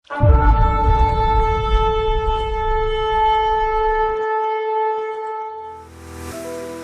तो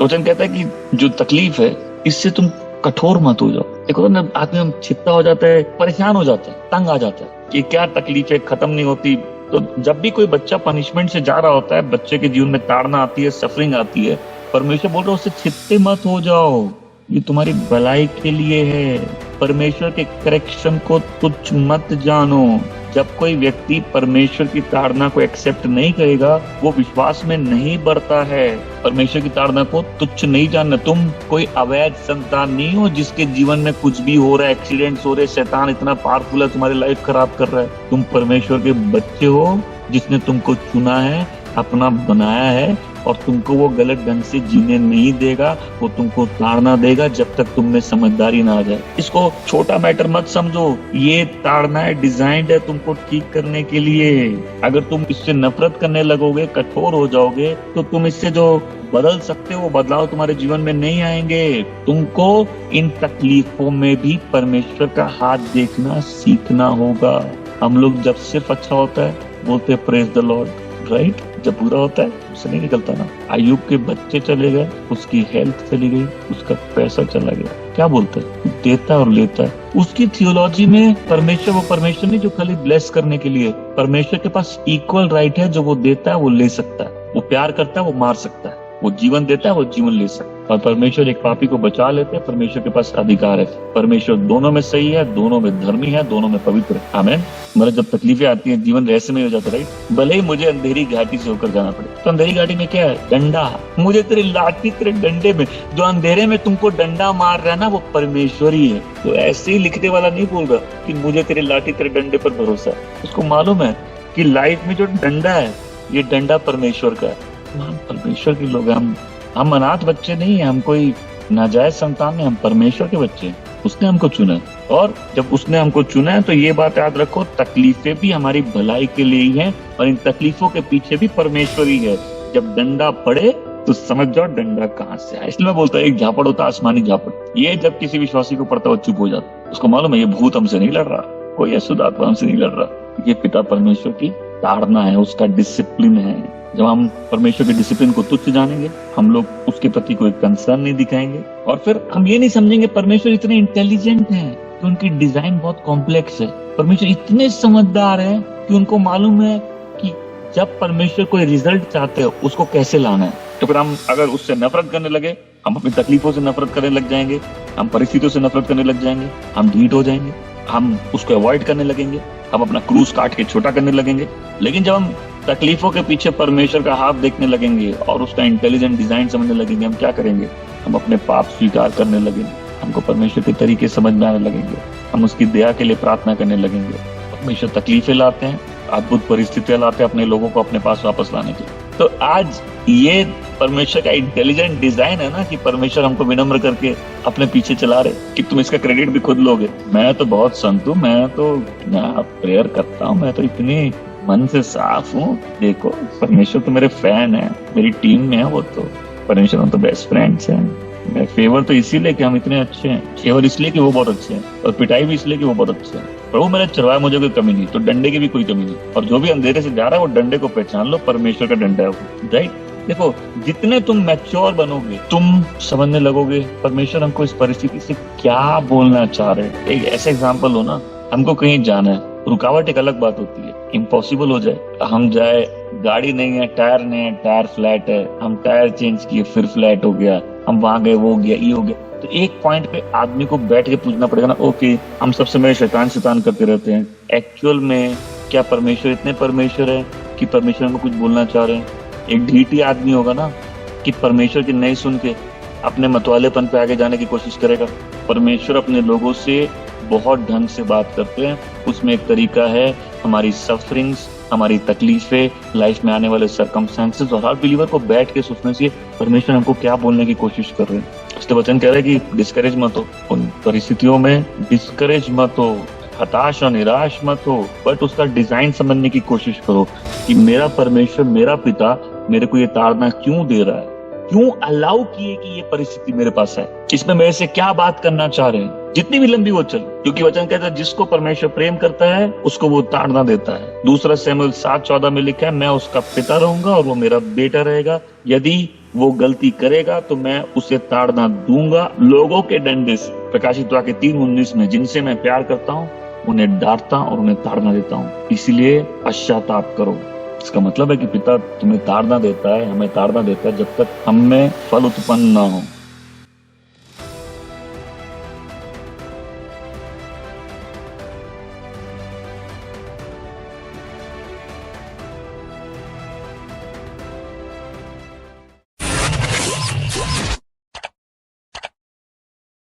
वचन कहता है कि जो तकलीफ है इससे तुम कठोर मत हो जाओ। देखो ना, आदमी हम चिपता हो जाता है, परेशान हो जाता है, तंग आ जाता है कि क्या तकलीफ है, खत्म नहीं होती। तो जब भी कोई बच्चा पनिशमेंट से जा रहा होता है, बच्चे के जीवन में ताड़ना आती है, सफरिंग आती है, परमेश्वर बोल रहा है उससे चिपते मत हो जाओ, ये तुम्हारी भलाई के लिए है। परमेश्वर के करेक्शन को तुच्छ मत जानो। जब कोई व्यक्ति परमेश्वर की ताड़ना को एक्सेप्ट नहीं करेगा, वो विश्वास में नहीं बढ़ता है। परमेश्वर की ताड़ना को तुच्छ नहीं जानना। तुम कोई अवैध संतान नहीं हो जिसके जीवन में कुछ भी हो रहा है, एक्सीडेंट्स हो रहे, शैतान इतना पावरफुल है तुम्हारी लाइफ खराब कर रहा है। तुम परमेश्वर के बच्चे हो जिसने तुमको चुना है, अपना बनाया है, और तुमको वो गलत ढंग से जीने नहीं देगा। वो तुमको ताड़ना देगा जब तक तुम में समझदारी ना आ जाए। इसको छोटा मैटर मत समझो, ये ताड़ना है, डिजाइंड है तुमको ठीक करने के लिए। अगर तुम इससे नफरत करने लगोगे, कठोर हो जाओगे, तो तुम इससे जो बदल सकते हो वो बदलाव तुम्हारे जीवन में नहीं आएंगे। तुमको इन तकलीफों में भी परमेश्वर का हाथ देखना सीखना होगा। हम लोग जब सिर्फ अच्छा होता है बोलते प्रेज द लॉर्ड, राइट? जब बुरा होता है उससे नहीं निकलता ना। अय्यूब के बच्चे चले गए, उसकी हेल्थ चली गई, उसका पैसा चला गया, क्या बोलते हैं? देता और लेता है। उसकी थियोलॉजी में परमेश्वर वो परमेश्वर नहीं जो खाली ब्लेस करने के लिए। परमेश्वर के पास इक्वल राइट है, जो वो देता है वो ले सकता है, वो प्यार करता है वो मार सकता है, वो जीवन देता है वो जीवन ले सकता है। और परमेश्वर एक पापी को बचा लेते हैं, परमेश्वर के पास अधिकार है। परमेश्वर दोनों में सही है, दोनों में धर्मी है, दोनों में पवित्र है। आमीन। मतलब जब तकलीफें आती हैं, जीवन रहस्यमय हो जाता है, राइट? भले ही मुझे अंधेरी घाटी से होकर जाना पड़े, तो अंधेरी घाटी में क्या है? डंडा। मुझे तेरी लाठी तेरे डंडे में, जो अंधेरे में तुमको डंडा मार रहा है ना, वो परमेश्वर ही है। तो ऐसे ही लिखने वाला नहीं बोल रहा कि मुझे तेरी लाठी तेरे डंडे पर भरोसा है। उसको मालूम है कि लाइफ में जो डंडा है, ये डंडा परमेश्वर का है। हम परमेश्वर के लोग हैं। हम अनाथ बच्चे नहीं है, हम कोई नाजायज संतान नहीं, हम परमेश्वर के बच्चे हैं। उसने हमको चुना है, और जब उसने हमको चुना है तो ये बात याद रखो, तकलीफें भी हमारी भलाई के लिए ही हैं, और इन तकलीफों के पीछे भी परमेश्वर ही है। जब डंडा पड़े तो समझ जाओ डंडा कहाँ से आया। इसलिए मैं बोलता हूँ, एक झापड़ होता है, आसमानी झापड़। ये जब किसी विश्वासी को पड़ता है वो चुप हो जाता है। उसको मालूम है ये भूत हमसे नहीं लड़ रहा, कोई अशुद्धात्मा हमसे नहीं लड़ रहा, ये पिता परमेश्वर की ताड़ना है, उसका डिसिप्लिन है। जब हम परमेश्वर के डिसिप्लिन को तुच्छ जानेंगे, हम लोग उसके प्रति कोई कंसर्न नहीं दिखाएंगे, और फिर हम ये नहीं समझेंगे परमेश्वर इतने इंटेलिजेंट हैं कि उनकी डिजाइन बहुत कॉम्प्लेक्स है। परमेश्वर इतने समझदार है कि उनको मालूम है कि जब परमेश्वर कोई रिजल्ट चाहते हो उसको कैसे लाना है। तो फिर हम अगर उससे नफरत करने लगे, हम अपनी तकलीफों से नफरत करने लग जाएंगे, हम परिस्थितियों से नफरत करने लग जाएंगे, हम ढीठ हो जाएंगे, हम उसको अवॉइड करने लगेंगे, हम अपना क्रूज काट के छोटा करने लगेंगे। लेकिन जब हम तकलीफों के पीछे परमेश्वर का हाथ देखने लगेंगे और उसका इंटेलिजेंट डिजाइन समझने लगेंगे, हम क्या करेंगे? हम अपने पाप स्वीकार करने लगेंगे, हमको परमेश्वर के तरीके समझ में आने लगेंगे, हम उसकी दया के लिए प्रार्थना करने लगेंगे। परमेश्वर तकलीफें लाते हैं, अद्भुत परिस्थितियां लाते हैं अपने लोगों को अपने पास वापस लाने के लिए। तो आज ये परमेश्वर का इंटेलिजेंट डिजाइन है ना, कि परमेश्वर हमको विनम्र करके अपने पीछे चला रहे, कि तुम इसका क्रेडिट भी खुद लोगे। मैं तो बहुत संत हूँ, मैं तो प्रेयर करता हूँ, मैं तो इतनी मन से साफ हूँ। देखो परमेश्वर तो मेरे फैन है, मेरी टीम में है वो, तो परमेश्वर हम तो बेस्ट फ्रेंड्स हैं। मैं फेवर तो इसीलिए कि हम इतने अच्छे हैं, फेवर इसलिए कि वो बहुत अच्छे हैं, और पिटाई भी इसलिए कि वो बहुत अच्छे हैं। प्रभु मैंने चढ़वाया, मुझे कोई कमी नहीं, तो डंडे की भी कोई कमी नहीं। और जो भी अंधेरे से जा रहा है वो डंडे को पहचान लो, परमेश्वर का डंडा है वो, राइट? देखो जितने तुम मैच्योर बनोगे, तुम समझने लगोगे परमेश्वर हमको इस परिस्थिति से क्या बोलना चाह रहे हैं। एक ऐसा एग्जाम्पल हो ना, हमको कहीं जाना है, रुकावट एक अलग बात होती है, इम्पॉसिबल हो जाए, हम जाए, गाड़ी नहीं है, टायर नहीं है, टायर फ्लैट है, हम टायर चेंज किए फिर फ्लैट हो गया, हम वहां गए वो हो गया, ये हो गया। तो एक पॉइंट पे आदमी को बैठ के पूछना पड़ेगा ना, ओके हम सब समय शैतान करते रहते हैं, एक्चुअल में क्या परमेश्वर इतने परमेश्वर है कि परमेश्वर हमें कुछ बोलना चाह रहे हैं? एक ढीठी आदमी होगा ना कि परमेश्वर की नहीं सुन के अपने मतवालेपन पे आगे जाने की कोशिश करेगा। परमेश्वर अपने लोगों से बहुत ढंग से बात करते हैं, उसमें एक तरीका है हमारी सफरिंग्स, हमारी तकलीफें, लाइफ में आने वाले सर्कमस्टेंसेस, और हर बिलीवर को बैठ के सोचना चाहिए परमेश्वर हमको क्या बोलने की कोशिश कर रहे हैं। इसलिए वचन कह रहा है कि डिस्करेज मत हो, उन परिस्थितियों में डिस्करेज मत हो, हताश और निराश मत हो, बट उसका डिजाइन समझने की कोशिश करो कि मेरा परमेश्वर, मेरा पिता मेरे को ये ताड़ना क्यों दे रहा है, क्यों अलाउ किए कि ये परिस्थिति मेरे पास है, इसमें मेरे से क्या बात करना चाह रहे हैं, जितनी भी लंबी वो चल, क्योंकि वचन कहता है जिसको परमेश्वर प्रेम करता है उसको वो ताड़ना देता है। दूसरा शमूएल 7:14 में लिखा है, मैं उसका पिता रहूंगा और वो मेरा बेटा रहेगा, यदि वो गलती करेगा तो मैं उसे ताड़ना दूंगा। लोगों के डंडे से, प्रकाशित वाक्य 3:19 में, जिनसे मैं प्यार करता हूँ उन्हें डांटता और उन्हें ताड़ना देता हूँ, इसलिए पश्चाताप करो। इसका मतलब है कि पिता तुम्हें ताड़ना देता है, हमें ताड़ना देता है जब तक हम में फल उत्पन्न ना हो।